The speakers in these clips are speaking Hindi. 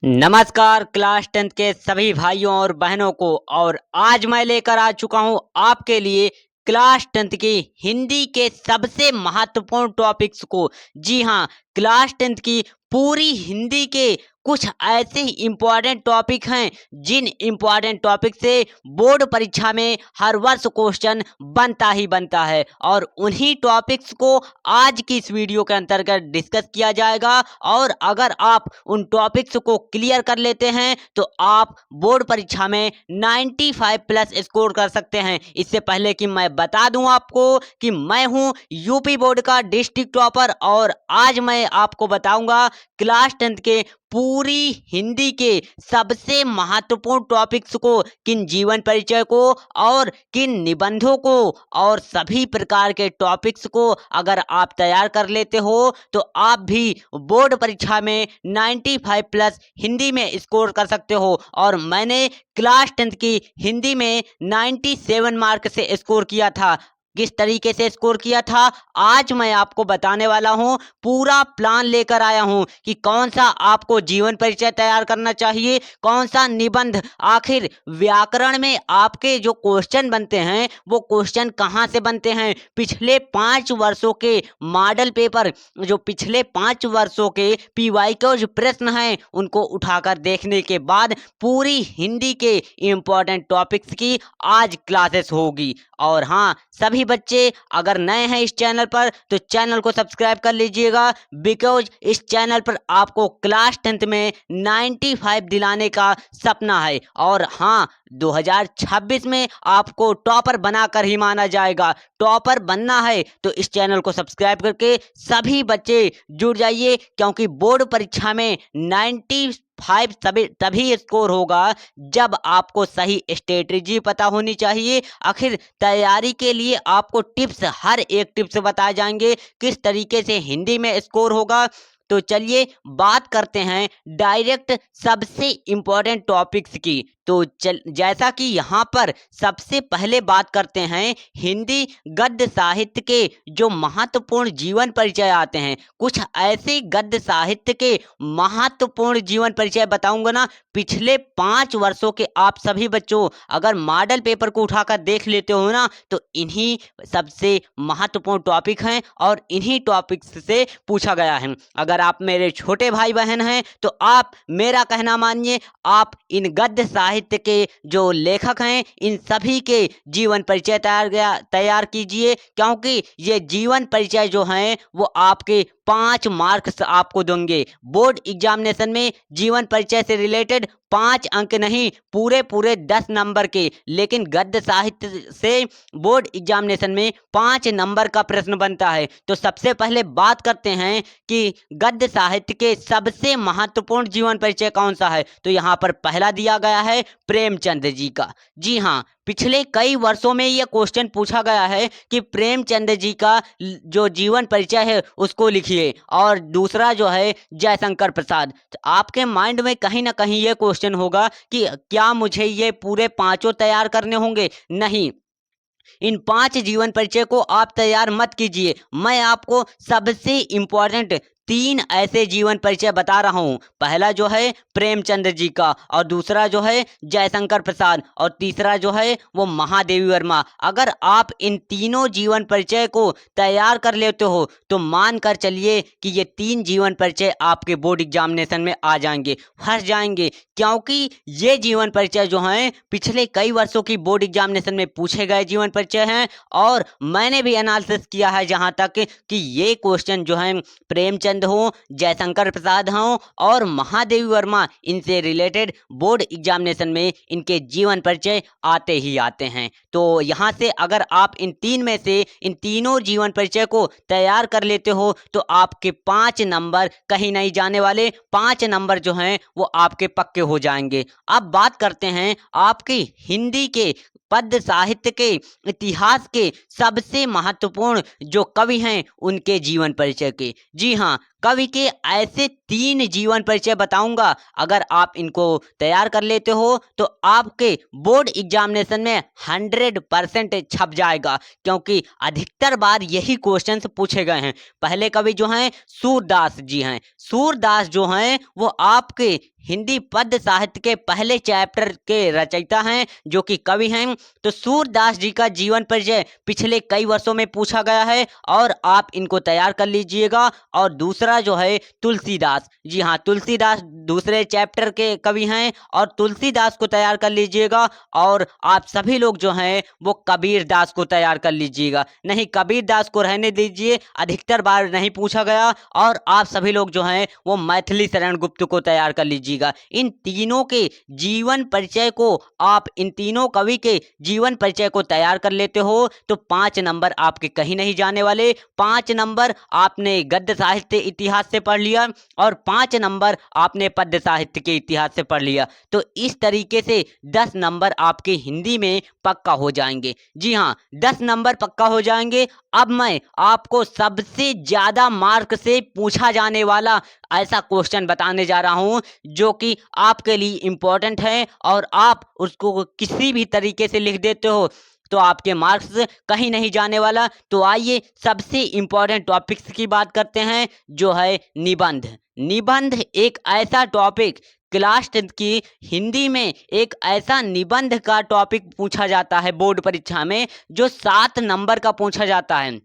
नमस्कार क्लास 10th के सभी भाइयों और बहनों को। और आज मैं लेकर आ चुका हूं आपके लिए क्लास 10th की हिंदी के सबसे महत्वपूर्ण टॉपिक्स को। जी हां, क्लास 10th की पूरी हिंदी के कुछ ऐसे इम्पॉर्टेंट टॉपिक हैं जिन इम्पॉर्टेंट टॉपिक से बोर्ड परीक्षा में हर वर्ष क्वेश्चन बनता ही बनता है, और उन्हीं टॉपिक्स को आज की इस वीडियो के अंतर्गत डिस्कस किया जाएगा। और अगर आप उन टॉपिक्स को क्लियर कर लेते हैं तो आप बोर्ड परीक्षा में 95 प्लस स्कोर कर सकते हैं। इससे पहले कि मैं बता दूं आपको कि मैं हूं यूपी बोर्ड का डिस्ट्रिक्ट टॉपर, और आज मैं आपको बताऊंगा क्लास 10th के पूरी हिंदी के सबसे महत्वपूर्ण टॉपिक्स को, किन जीवन परिचय को और किन निबंधों को और सभी प्रकार के टॉपिक्स को अगर आप तैयार कर लेते हो तो आप भी बोर्ड परीक्षा में 95 प्लस हिंदी में स्कोर कर सकते हो। और मैंने क्लास 10th की हिंदी में 97 मार्क से स्कोर किया था। किस तरीके से स्कोर किया था आज मैं आपको बताने वाला हूं। पूरा प्लान लेकर आया हूं कि कौन सा आपको जीवन परिचय तैयार करना चाहिए, कौन सा निबंध। आखिर व्याकरण में आपके जो क्वेश्चन बनते हैं वो क्वेश्चन कहां से बनते हैं। पिछले 5 वर्षों के मॉडल पेपर, जो पिछले 5 वर्षों के पीवाईक्यू जो प्रश्न हैं उनको उठाकर देखने के बाद पूरी हिंदी के इम्पोर्टेंट टॉपिक्स की आज क्लासेस होगी। और हाँ, सभी बच्चे अगर नए हैं इस चैनल पर तो चैनल को सब्सक्राइब कर लीजिएगा, बिकॉज इस चैनल पर आपको क्लास 10th में 95 दिलाने का सपना है। और हाँ, 2026 में आपको टॉपर बनाकर ही माना जाएगा। टॉपर बनना है तो इस चैनल को सब्सक्राइब करके सभी बच्चे जुड़ जाइए, क्योंकि बोर्ड परीक्षा में 95 तभी स्कोर होगा जब आपको सही स्ट्रेटेजी पता होनी चाहिए। आखिर तैयारी के लिए आपको टिप्स, हर एक टिप्स बताए जाएंगे किस तरीके से हिंदी में स्कोर होगा। तो चलिए बात करते हैं डायरेक्ट सबसे इम्पोर्टेंट टॉपिक्स की। तो जैसा कि यहाँ पर सबसे पहले बात करते हैं हिंदी गद्य साहित्य के जो महत्वपूर्ण जीवन परिचय आते हैं। कुछ ऐसे गद्य साहित्य के महत्वपूर्ण जीवन परिचय बताऊंगा ना, पिछले 5 वर्षों के आप सभी बच्चों अगर मॉडल पेपर को उठाकर देख लेते हो ना तो इन्हीं सबसे महत्वपूर्ण टॉपिक हैं और इन्हीं टॉपिक्स से पूछा गया है। अगर आप मेरे छोटे भाई बहन हैं तो आप मेरा कहना मानिए, आप इन गद्य साहित्य के जो लेखक हैं इन सभी के जीवन परिचय तैयार कीजिए, क्योंकि ये जीवन परिचय जो हैं वो आपके 5 मार्क्स आपको देंगे। बोर्ड एग्जामिनेशन में जीवन परिचय से रिलेटेड 5 अंक नहीं, पूरे पूरे 10 नंबर के, लेकिन गद्य साहित्य से बोर्ड एग्जामिनेशन में 5 नंबर का प्रश्न बनता है। तो सबसे पहले बात करते हैं कि गद्य साहित्य के सबसे महत्वपूर्ण जीवन परिचय कौन सा है। तो यहाँ पर पहला दिया गया है प्रेमचंद जी का। जी हाँ, पिछले कई वर्षों में यह क्वेश्चन पूछा गया है कि प्रेमचंद जी का जो जीवन परिचय है उसको लिखिए। और दूसरा जो है जयशंकर प्रसाद। तो आपके माइंड में कहीं ना कहीं ये क्वेश्चन होगा कि क्या मुझे ये पूरे 5 तैयार करने होंगे। नहीं, इन 5 जीवन परिचय को आप तैयार मत कीजिए। मैं आपको सबसे इम्पोर्टेंट 3 ऐसे जीवन परिचय बता रहा हूं। पहला जो है प्रेमचंद जी का, और दूसरा जो है जयशंकर प्रसाद, और तीसरा जो है वो महादेवी वर्मा। अगर आप इन तीनों जीवन परिचय को तैयार कर लेते हो तो मान कर चलिए कि ये 3 जीवन परिचय आपके बोर्ड एग्जामिनेशन में आ जाएंगे, फंस जाएंगे, क्योंकि ये जीवन परिचय जो हैं पिछले कई वर्षों की बोर्ड एग्जामिनेशन में पूछे गए जीवन परिचय हैं। और मैंने भी एनालिसिस किया है जहां तक कि ये क्वेश्चन जो हैं प्रेमचंद हो, जयशंकर प्रसाद हो और महादेवी वर्मा, इनसे रिलेटेड बोर्ड एग्जामिनेशन में इनके जीवन परिचय आते ही आते हैं। तो यहाँ से अगर आप इन 3 में से इन तीनों जीवन परिचय को तैयार कर लेते हो तो आपके 5 नंबर कहीं नहीं जाने वाले, 5 नंबर जो हैं वो आपके पक्के हो जाएंगे। अब बात करते हैं आपकी हिंदी के पद्य साहित्य के इतिहास के सबसे महत्वपूर्ण जो कवि हैं उनके जीवन परिचय के। जी हाँ, कवि के ऐसे 3 जीवन परिचय बताऊंगा। अगर आप इनको तैयार कर लेते हो तो आपके बोर्ड एग्जामिनेशन में 100% छप जाएगा, क्योंकि अधिकतर बार यही क्वेश्चंस पूछे गए हैं। पहले कवि जो हैं सूरदास जी हैं। सूरदास जो हैं वो आपके हिंदी पद्य साहित्य के पहले चैप्टर के रचयिता हैं, जो कि कवि हैं। तो सूरदास जी का जीवन परिचय पिछले कई वर्षों में पूछा गया है और आप इनको तैयार कर लीजिएगा। और दूसरा जो है तुलसीदास, जी हाँ, तुलसीदास दूसरे चैप्टर के कवि हैं और तुलसीदास को तैयार कर लीजिएगा। और आप सभी लोग जो हैं वो कबीरदास को तैयार कर लीजिएगा। नहीं, कबीरदास को रहने दीजिए, अधिकतर बार नहीं पूछा गया। और आप सभी लोग जो हैं वो मैथिली शरण गुप्त को तैयार कर लीजिएगा। इन तीनों के जीवन परिचय को, आप इन तीनों कवि के जीवन परिचय को तैयार कर लेते हो तो 5 नंबर आपके कहीं नहीं जाने वाले। 5 नंबर आपने गद्य साहित्य इतिहास से पढ़ लिया और 5 नंबर आपने पद्य साहित्य के इतिहास से पढ़ लिया। तो इस तरीके से 10 नंबर आपके हिंदी में पक्का हो जाएंगे। जी हाँ, 10 नंबर पक्का हो जाएंगे। अब मैं आपको सबसे ज्यादा मार्क से पूछा जाने वाला ऐसा क्वेश्चन बताने जा रहा हूं जो कि आपके लिए इम्पोर्टेंट है, और आप उसको किसी भी तरीके से लिख देते हो तो आपके मार्क्स कहीं नहीं जाने वाला। तो आइए सबसे इम्पोर्टेंट टॉपिक्स की बात करते हैं, जो है निबंध। निबंध एक ऐसा टॉपिक, क्लास 10 की हिंदी में एक ऐसा निबंध का टॉपिक पूछा जाता है बोर्ड परीक्षा में, जो 7 नंबर का पूछा जाता है।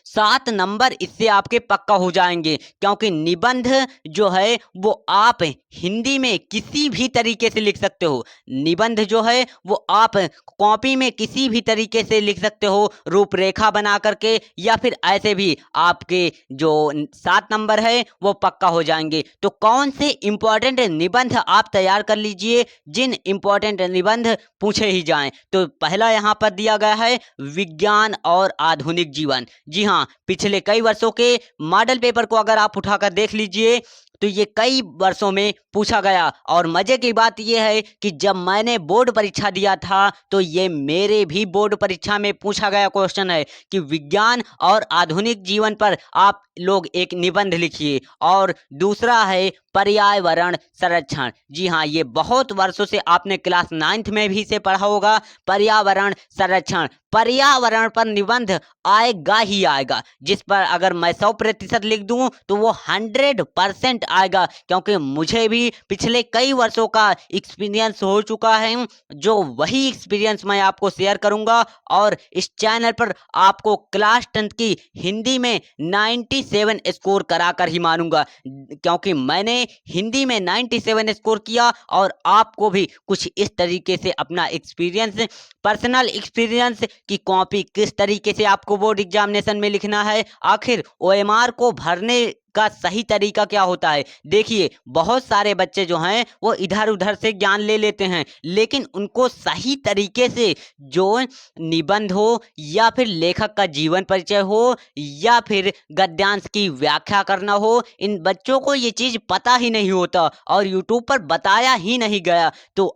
7 नंबर इससे आपके पक्का हो जाएंगे, क्योंकि निबंध जो है वो आप हिंदी में किसी भी तरीके से लिख सकते हो। निबंध जो है वो आप कॉपी में किसी भी तरीके से लिख सकते हो, रूपरेखा बना करके, या फिर ऐसे भी आपके जो 7 नंबर है वो पक्का हो जाएंगे। तो कौन से इंपॉर्टेंट निबंध आप तैयार कर लीजिए, जिन इंपॉर्टेंट निबंध पूछे ही जाएं। तो पहला यहाँ पर दिया गया है विज्ञान और आधुनिक जीवन। जी हाँ, पिछले कई वर्षों के मॉडल पेपर को अगर आप उठाकर देख लीजिए तो ये कई वर्षों में पूछा गया। और मजे की बात ये है कि जब मैंने बोर्ड परीक्षा दिया था तो ये मेरे भी बोर्ड परीक्षा में पूछा गया क्वेश्चन है कि विज्ञान और आधुनिक जीवन पर आप लोग एक निबंध लिखिए। और दूसरा है पर्यावरण संरक्षण। जी हाँ, ये बहुत वर्षों से आपने क्लास 9th में भी इसे पढ़ा होगा, पर्यावरण संरक्षण। पर्यावरण पर निबंध आएगा ही आएगा, जिस पर अगर मैं 100% लिख दूं तो वो 100% आएगा, क्योंकि मुझे भी पिछले कई वर्षों का एक्सपीरियंस हो चुका है, जो वही एक्सपीरियंस मैं आपको शेयर करूंगा। और इस चैनल पर आपको क्लास 10 की हिंदी में 97 स्कोर कराकर ही मानूंगा, क्योंकि मैंने हिंदी में 97 स्कोर किया। और आपको भी कुछ इस तरीके से अपना एक्सपीरियंस, पर्सनल एक्सपीरियंस की कॉपी किस तरीके से आपको बोर्ड एग्जामिनेशन में लिखना है, आखिर ओएमआर को भरने का सही तरीका क्या होता है। देखिए, बहुत सारे बच्चे जो हैं वो इधर उधर से ज्ञान ले लेते हैं, लेकिन उनको सही तरीके से जो निबंध हो, या फिर लेखक का जीवन परिचय हो, या फिर गद्यांश की व्याख्या करना हो, इन बच्चों को ये चीज पता ही नहीं होता और यूट्यूब पर बताया ही नहीं गया। तो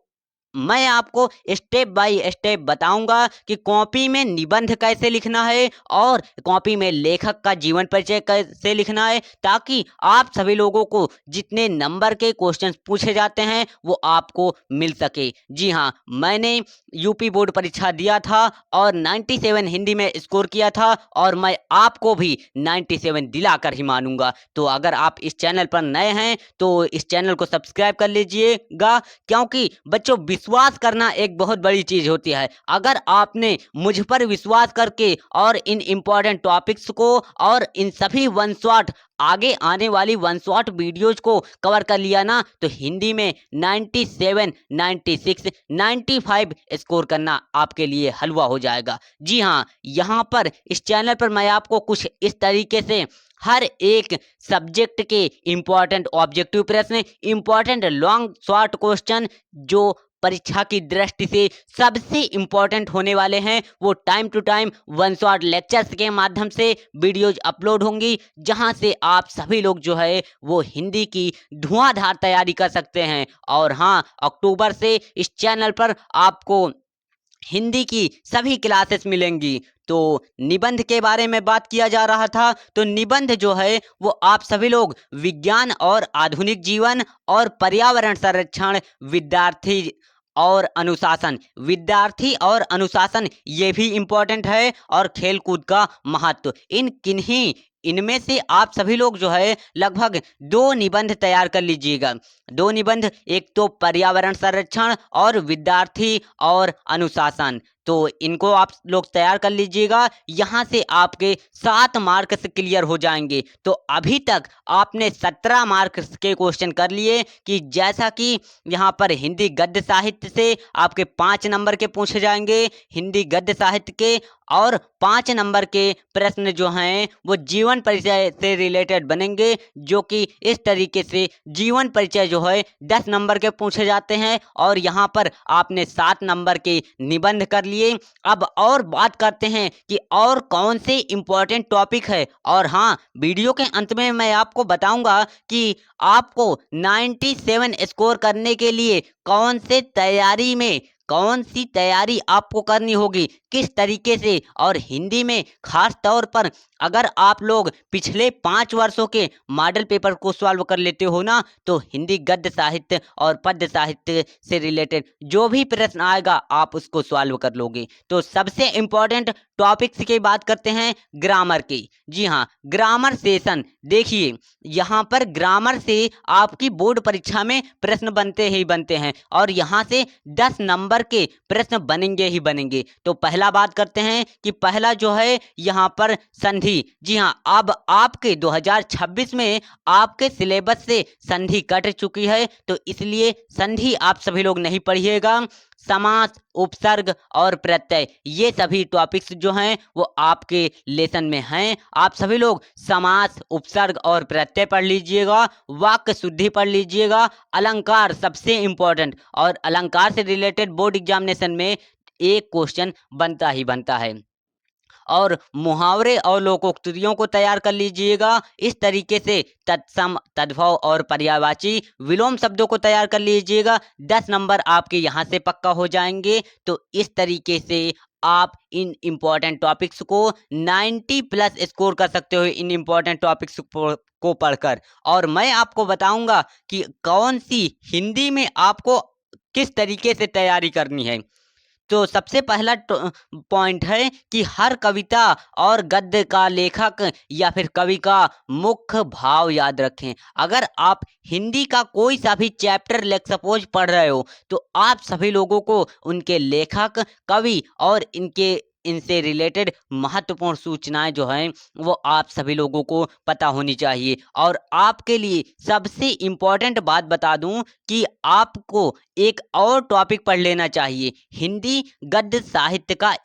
मैं आपको स्टेप बाय स्टेप बताऊंगा कि कॉपी में निबंध कैसे लिखना है और कॉपी में लेखक का जीवन परिचय कैसे लिखना है, ताकि आप सभी लोगों को जितने नंबर के क्वेश्चंस पूछे जाते हैं वो आपको मिल सके। जी हाँ, मैंने यूपी बोर्ड परीक्षा दिया था और 97 हिंदी में स्कोर किया था, और मैं आपको भी 97 दिला कर ही मानूंगा। तो अगर आप इस चैनल पर नए हैं तो इस चैनल को सब्सक्राइब कर लीजिएगा, क्योंकि बच्चों विश्वास करना एक बहुत बड़ी चीज होती है। अगर आपने मुझ पर विश्वास करके और इन इम्पोर्टेंट टॉपिक्स को और इन सभी वन शॉट, आगे आने वाली वन शॉट वीडियोज को कवर कर लिया ना, तो हिंदी में 97, 96, 95 स्कोर करना आपके लिए हलवा हो जाएगा। जी हाँ, यहाँ पर इस चैनल पर मैं आपको कुछ इस तरीके से हर एक सब्जेक्ट के इम्पोर्टेंट ऑब्जेक्टिव प्रश्न, इम्पोर्टेंट लॉन्ग शॉर्ट क्वेश्चन, जो परीक्षा की दृष्टि से सबसे इम्पोर्टेंट होने वाले हैं, वो time to time one shot lectures के माध्यम से वीडियोज अपलोड होंगी, जहां से आप सभी लोग जो है वो हिंदी की धुआंधार तैयारी कर सकते हैं। और हाँ, अक्टूबर से इस चैनल पर आपको हिंदी की सभी क्लासेस मिलेंगी। तो निबंध के बारे में बात किया जा रहा था, तो निबंध जो है वो आप सभी लोग विज्ञान और आधुनिक जीवन और पर्यावरण संरक्षण, विद्यार्थी और अनुशासन ये भी इम्पोर्टेंट है, और खेलकूद का महत्व, इनमें से आप सभी लोग जो है लगभग 2 निबंध तैयार कर लीजिएगा। 2 निबंध, एक तो पर्यावरण संरक्षण और विद्यार्थी और अनुशासन, तो इनको आप लोग तैयार कर लीजिएगा। यहाँ से आपके 7 मार्क्स क्लियर हो जाएंगे। तो अभी तक आपने 17 मार्क्स के क्वेश्चन कर लिए, कि जैसा कि यहाँ पर हिंदी गद्य साहित्य से आपके 5 नंबर के पूछे जाएंगे, हिंदी गद्य साहित्य के, और 5 नंबर के प्रश्न जो हैं वो जीवन परिचय से रिलेटेड बनेंगे, जो कि इस तरीके से जीवन परिचय जो है 10 नंबर के पूछे जाते हैं, और यहाँ पर आपने 7 नंबर के निबंध कर लिए। अब और बात करते हैं कि और कौन से इम्पोर्टेंट टॉपिक है। और हाँ, वीडियो के अंत में मैं आपको बताऊंगा कि आपको 97 स्कोर करने के लिए कौन सी तैयारी आपको करनी होगी, किस तरीके से। और हिंदी में खास तौर पर अगर आप लोग पिछले 5 वर्षों के मॉडल पेपर को सॉल्व कर लेते हो ना, तो हिंदी गद्य साहित्य और पद्य साहित्य से रिलेटेड जो भी प्रश्न आएगा आप उसको सॉल्व कर लोगे। तो सबसे इम्पोर्टेंट टॉपिक्स की बात करते हैं ग्रामर की। जी हाँ, ग्रामर सेशन देखिए, यहाँ पर ग्रामर से आपकी बोर्ड परीक्षा में प्रश्न बनते ही बनते हैं, और यहाँ से 10 नंबर के प्रश्न बनेंगे ही बनेंगे। तो पहला बात करते हैं कि पहला जो है यहाँ पर संधि। जी हाँ, अब आपके 2026 में आपके सिलेबस से संधि कट चुकी है, तो इसलिए संधि आप सभी लोग नहीं पढ़िएगा। समास, उपसर्ग और प्रत्यय, ये सभी टॉपिक्स जो हैं वो आपके लेसन में हैं। आप सभी लोग समास, उपसर्ग और प्रत्यय पढ़ लीजिएगा, वाक्य शुद्धि पढ़ लीजिएगा, अलंकार सबसे इम्पोर्टेंट, और अलंकार से रिलेटेड बोर्ड एग्जामिनेशन में एक क्वेश्चन बनता ही बनता है। और मुहावरे और लोकोक्तियों को तैयार कर लीजिएगा। इस तरीके से तत्सम, तद्भव और पर्यायवाची विलोम शब्दों को तैयार कर लीजिएगा। 10 नंबर आपके यहाँ से पक्का हो जाएंगे। तो इस तरीके से आप इन इम्पोर्टेंट टॉपिक्स को 90 प्लस स्कोर कर सकते हो, इन इम्पोर्टेंट टॉपिक्स को पढ़कर। और मैं आपको बताऊंगा कि कौन सी हिंदी में आपको किस तरीके से तैयारी करनी है। तो सबसे पहला पॉइंट है कि हर कविता और गद्य का लेखक या फिर कवि का मुख्य भाव याद रखें। अगर आप हिंदी का कोई सा भी चैप्टर लेट सपोज पढ़ रहे हो, तो आप सभी लोगों को उनके लेखक, कवि और इनसे रिलेटेड महत्वपूर्ण सूचनाएं जो हैं वो आप सभी लोगों को पता होनी चाहिए। और आपके लिए सबसे इम्पोर्टेंट बात बता दूं कि आपको एक और टॉपिक पढ़ लेना चाहिए, हिंदी गद्य साहित्य का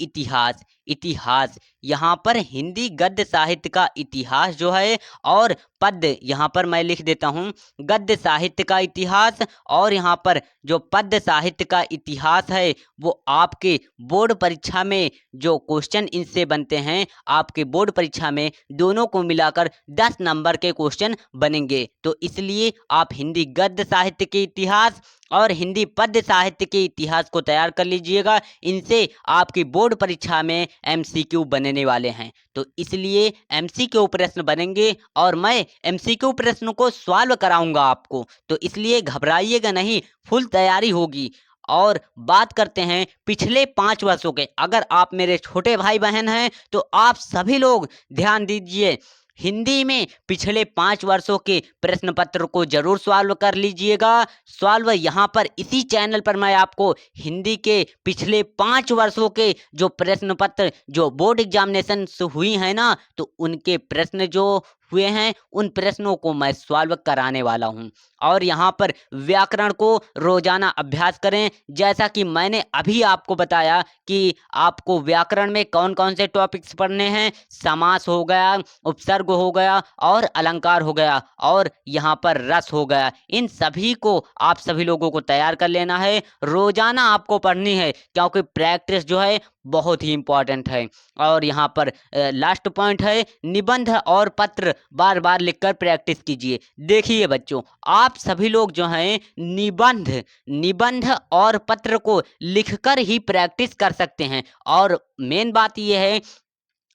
इतिहास। यहाँ पर हिंदी गद्य साहित्य का इतिहास जो है, और पद्य यहाँ पर मैं लिख देता हूँ गद्य साहित्य का इतिहास, और यहाँ पर जो पद्य साहित्य का इतिहास है वो आपके बोर्ड परीक्षा में जो क्वेश्चन इनसे बनते हैं, आपके बोर्ड परीक्षा में दोनों को मिलाकर 10 नंबर के क्वेश्चन बनेंगे। तो इसलिए आप हिंदी गद्य साहित्य के इतिहास और हिंदी पद्य साहित्य के इतिहास को तैयार कर लीजिएगा। इनसे आपकी बोर्ड परीक्षा में MCQ बनने वाले हैं। तो इसलिए MCQ प्रश्न बनेंगे, और मैं MCQ प्रश्न को सॉल्व कराऊंगा आपको। तो इसलिए घबराइएगा नहीं, फुल तैयारी होगी। और बात करते हैं पिछले 5 वर्षों के। अगर आप मेरे छोटे भाई बहन हैं तो आप सभी लोग ध्यान दीजिए, हिंदी में पिछले 5 वर्षों के प्रश्न पत्र को जरूर सॉल्व कर लीजिएगा। सॉल्व यहाँ पर इसी चैनल पर मैं आपको हिंदी के पिछले 5 वर्षों के जो प्रश्न पत्र जो बोर्ड एग्जामिनेशन हुई है ना, तो उनके प्रश्न जो हुए हैं उन प्रश्नों को मैं सॉल्व कराने वाला हूं। और यहाँ पर व्याकरण को रोजाना अभ्यास करें, जैसा कि मैंने अभी आपको बताया कि आपको व्याकरण में कौन कौन से टॉपिक्स पढ़ने हैं। समास हो गया, उपसर्ग हो गया, और अलंकार हो गया, और यहाँ पर रस हो गया। इन सभी को आप सभी लोगों को तैयार कर लेना है, रोजाना आपको पढ़नी है, क्योंकि प्रैक्टिस जो है बहुत ही इम्पोर्टेंट है। और यहाँ पर लास्ट पॉइंट है, निबंध और पत्र बार बार लिखकर प्रैक्टिस कीजिए। देखिए बच्चों, आप सभी लोग जो हैं निबंध और पत्र को लिखकर ही प्रैक्टिस कर सकते हैं। और मेन बात यह है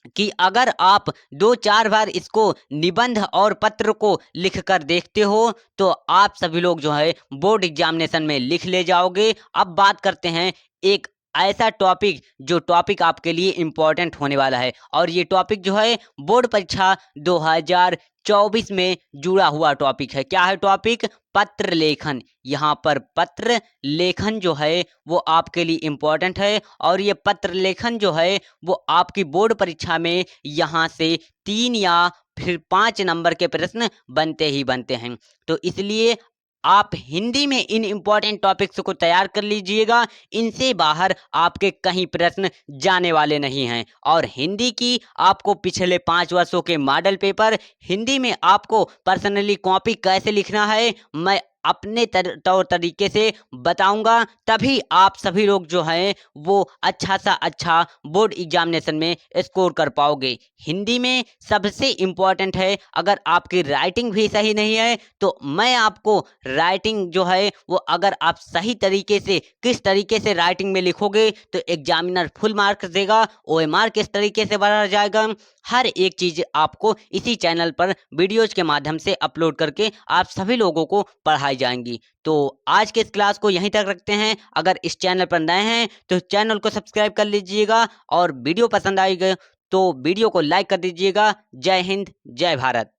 कि अगर आप 2-4 बार इसको निबंध और पत्र को लिखकर देखते हो तो आप सभी लोग जो है बोर्ड एग्जामिनेशन में लिख ले जाओगे। अब बात करते हैं एक ऐसा टॉपिक जो टॉपिक आपके लिए इम्पोर्टेंट होने वाला है, और ये टॉपिक जो है बोर्ड परीक्षा 2024 में जुड़ा हुआ टॉपिक है। क्या है टॉपिक? पत्र लेखन। यहाँ पर पत्र लेखन जो है वो आपके लिए इम्पोर्टेंट है, और ये पत्र लेखन जो है वो आपकी बोर्ड परीक्षा में यहाँ से 3 या फिर 5 नंबर के प्रश्न बनते ही बनते हैं। तो इसलिए आप हिंदी में इन इम्पोर्टेंट टॉपिक्स को तैयार कर लीजिएगा। इनसे बाहर आपके कहीं प्रश्न जाने वाले नहीं हैं। और हिंदी की आपको पिछले 5 वर्षों के मॉडल पेपर, हिंदी में आपको पर्सनली कॉपी कैसे लिखना है मैं अपने तौर तरीके से बताऊंगा, तभी आप सभी लोग जो हैं वो अच्छा सा अच्छा बोर्ड एग्जामिनेशन में स्कोर कर पाओगे। हिंदी में सबसे इम्पोर्टेंट है, अगर आपकी राइटिंग भी सही नहीं है तो मैं आपको राइटिंग जो है वो अगर आप सही तरीके से किस तरीके से राइटिंग में लिखोगे तो एग्जामिनर फुल मार्क्स देगा, ओएमआर किस तरीके से बढ़ा जाएगा, हर एक चीज़ आपको इसी चैनल पर वीडियोज के माध्यम से अपलोड करके आप सभी लोगों को पढ़ाई जाएंगी। तो आज के इस क्लास को यहीं तक रखते हैं। अगर इस चैनल पर नए हैं तो चैनल को सब्सक्राइब कर लीजिएगा, और वीडियो पसंद आएगा तो वीडियो को लाइक कर दीजिएगा। जय हिंद, जय भारत।